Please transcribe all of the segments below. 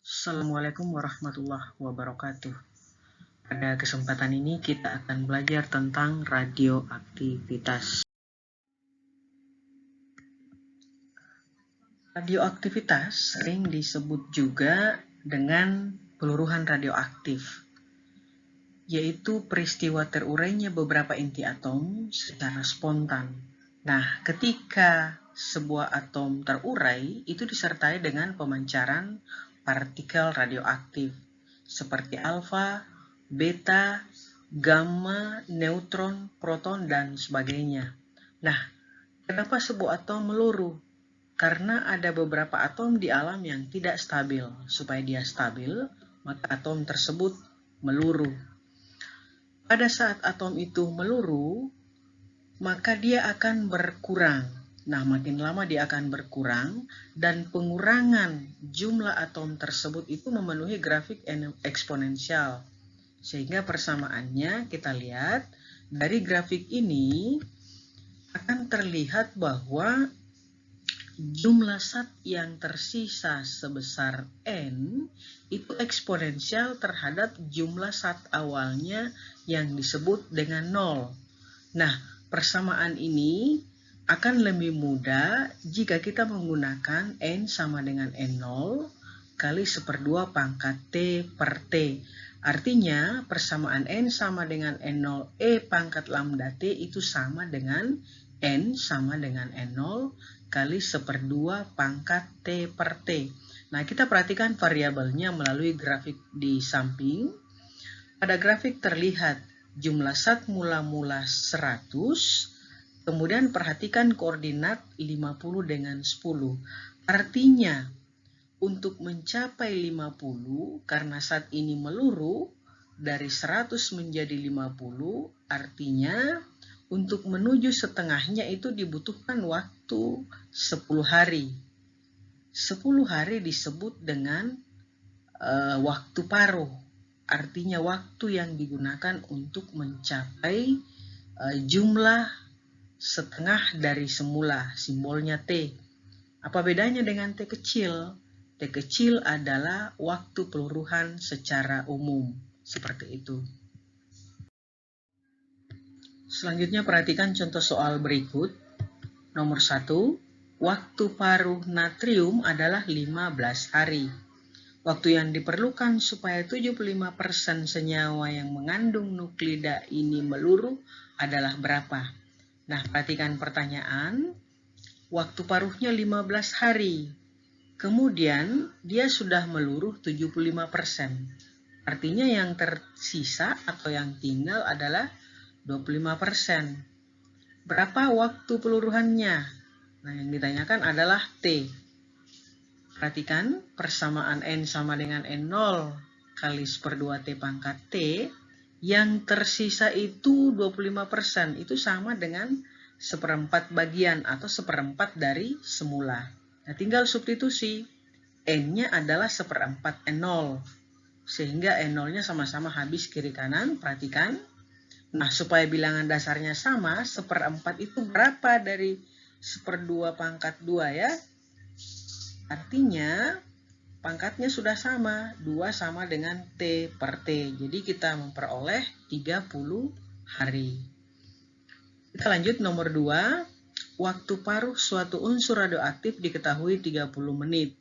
Assalamualaikum warahmatullahi wabarakatuh. Pada kesempatan ini kita akan belajar tentang radioaktivitas. Radioaktivitas sering disebut juga dengan peluruhan radioaktif, yaitu peristiwa terurainya beberapa inti atom secara spontan. Nah, ketika sebuah atom terurai, itu disertai dengan pemancaran partikel radioaktif seperti alfa, beta, gamma, neutron, proton, dan sebagainya. Nah, kenapa sebuah atom meluru? Karena ada beberapa atom di alam yang tidak stabil. Supaya dia stabil, maka atom tersebut meluru. Pada saat atom itu meluru, maka dia akan berkurang. Nah, makin lama dia akan berkurang dan pengurangan jumlah atom tersebut itu memenuhi grafik eksponensial. Sehingga persamaannya kita lihat dari grafik ini akan terlihat bahwa jumlah zat yang tersisa sebesar N itu eksponensial terhadap jumlah zat awalnya yang disebut dengan 0. Nah, persamaan ini akan lebih mudah jika kita menggunakan N sama dengan N0 kali 1/2 pangkat T per T. Artinya, persamaan N sama dengan N0 E pangkat lambda T itu sama dengan N sama dengan N0 kali 1/2 pangkat T per T. Nah, kita perhatikan variabelnya melalui grafik di samping. Pada grafik terlihat jumlah zat mula-mula 100, kemudian perhatikan koordinat 50 dengan 10. Artinya, untuk mencapai 50, karena zat ini meluru, dari 100 menjadi 50, artinya untuk menuju setengahnya itu dibutuhkan waktu 10 hari. 10 hari disebut dengan waktu paruh. Artinya waktu yang digunakan untuk mencapai jumlah setengah dari semula, simbolnya T. Apa bedanya dengan T kecil? T kecil adalah waktu peluruhan secara umum, seperti itu. Selanjutnya perhatikan contoh soal berikut. Nomor 1, waktu paruh natrium adalah 15 hari. Waktu yang diperlukan supaya 75% senyawa yang mengandung nuklida ini meluruh adalah berapa? Nah, perhatikan pertanyaan. Waktu paruhnya 15 hari. Kemudian dia sudah meluruh 75%. Artinya yang tersisa atau yang tinggal adalah 25%. Berapa waktu peluruhannya? Nah, yang ditanyakan adalah T. Perhatikan persamaan N sama dengan N0 kali 1/2 T pangkat T. Yang tersisa itu 25%. Itu sama dengan 1/4 bagian atau 1/4 dari semula. Nah, tinggal substitusi. N-nya adalah 1/4 N0. Sehingga N0-nya sama-sama habis kiri kanan. Perhatikan. Nah, supaya bilangan dasarnya sama, 1/4 itu berapa dari 1/2 pangkat 2 ya? Artinya, pangkatnya sudah sama. 2 sama dengan T per T. Jadi kita memperoleh 30 hari. Kita lanjut nomor 2. Waktu paruh suatu unsur radioaktif diketahui 30 menit.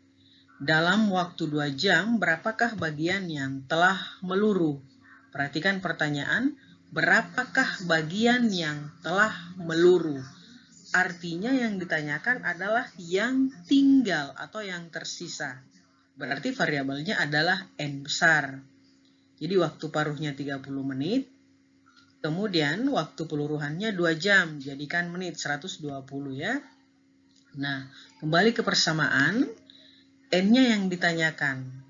Dalam waktu 2 jam, berapakah bagian yang telah meluruh? Perhatikan pertanyaan. Berapakah bagian yang telah meluruh? Artinya yang ditanyakan adalah yang tinggal atau yang tersisa. Berarti variabelnya adalah N besar. Jadi waktu paruhnya 30 menit. Kemudian waktu peluruhannya 2 jam. Jadikan menit 120 ya. Nah, kembali ke persamaan. N-nya yang ditanyakan.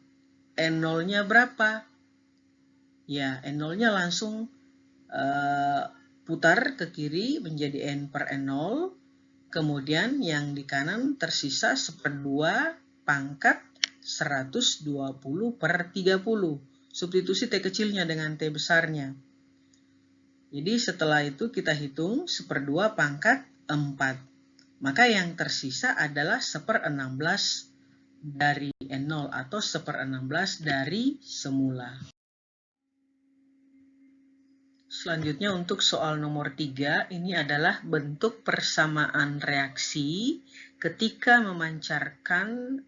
N0-nya berapa? Ya, N0-nya langsung putar ke kiri menjadi N per N0. Kemudian yang di kanan tersisa 1/2 pangkat 120 per 30. Substitusi T kecilnya dengan T besarnya. Jadi setelah itu kita hitung 1/2 pangkat 4. Maka yang tersisa adalah 1/16 dari N0 atau 1/16 dari semula. Selanjutnya untuk soal nomor 3, ini adalah bentuk persamaan reaksi ketika memancarkan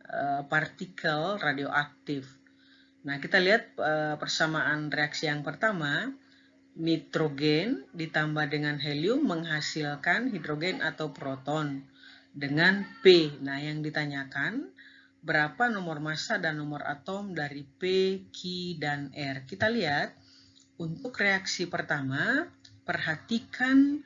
partikel radioaktif. Nah, kita lihat persamaan reaksi yang pertama, nitrogen ditambah dengan helium menghasilkan hidrogen atau proton dengan P. Nah, yang ditanyakan berapa nomor massa dan nomor atom dari P, Q, dan R. Kita lihat untuk reaksi pertama, perhatikan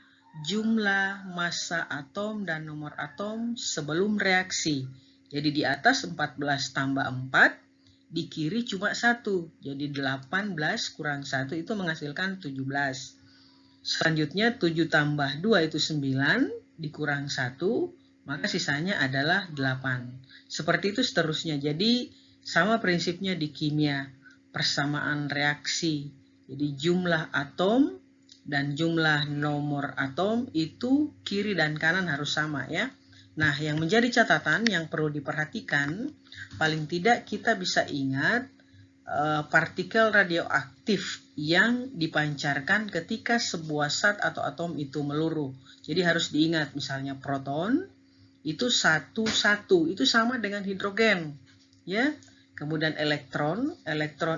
jumlah massa atom dan nomor atom sebelum reaksi. Jadi di atas 14 tambah 4, di kiri cuma 1. Jadi 18 kurang 1 itu menghasilkan 17. Selanjutnya 7 tambah 2 itu 9, dikurang 1, maka sisanya adalah 8. Seperti itu seterusnya. Jadi sama prinsipnya di kimia, persamaan reaksi. Jadi jumlah atom dan jumlah nomor atom itu kiri dan kanan harus sama ya. Nah, yang menjadi catatan yang perlu diperhatikan, paling tidak kita bisa ingat partikel radioaktif yang dipancarkan ketika sebuah zat atau atom itu meluruh. Jadi harus diingat misalnya proton itu 1, itu sama dengan hidrogen ya. Kemudian elektron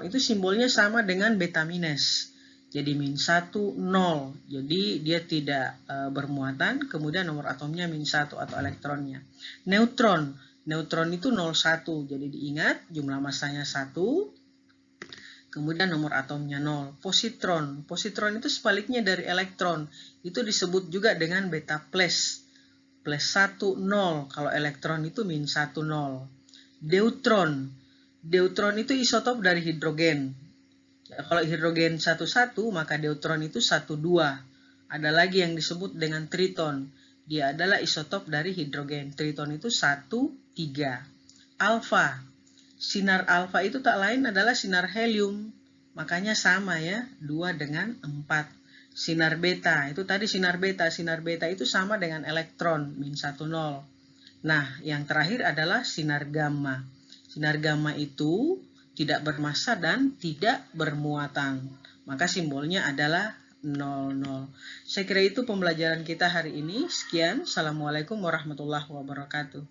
itu simbolnya sama dengan beta minus. Jadi -1, 0. Jadi dia tidak bermuatan. Kemudian nomor atomnya -1 atau elektronnya. Neutron itu 01. Jadi diingat jumlah massanya 1. Kemudian nomor atomnya 0. Positron itu sebaliknya dari elektron. Itu disebut juga dengan beta plus. Plus 1, 0. Kalau elektron itu -1, 0. Deuteron itu isotop dari hidrogen. Kalau hidrogen 1,1, maka deuteron itu 1,2. Ada lagi yang disebut dengan triton. Dia adalah isotop dari hidrogen. Triton itu 1,3. Alfa. Sinar alfa itu tak lain adalah sinar helium. Makanya sama ya, 2 dengan 4. Sinar beta, itu tadi sinar beta. Sinar beta itu sama dengan elektron, -1, 0. Nah, yang terakhir adalah sinar gamma. Sinar gamma itu tidak bermassa dan tidak bermuatan. Maka simbolnya adalah 00. Saya kira itu pembelajaran kita hari ini. Sekian. Assalamualaikum warahmatullahi wabarakatuh.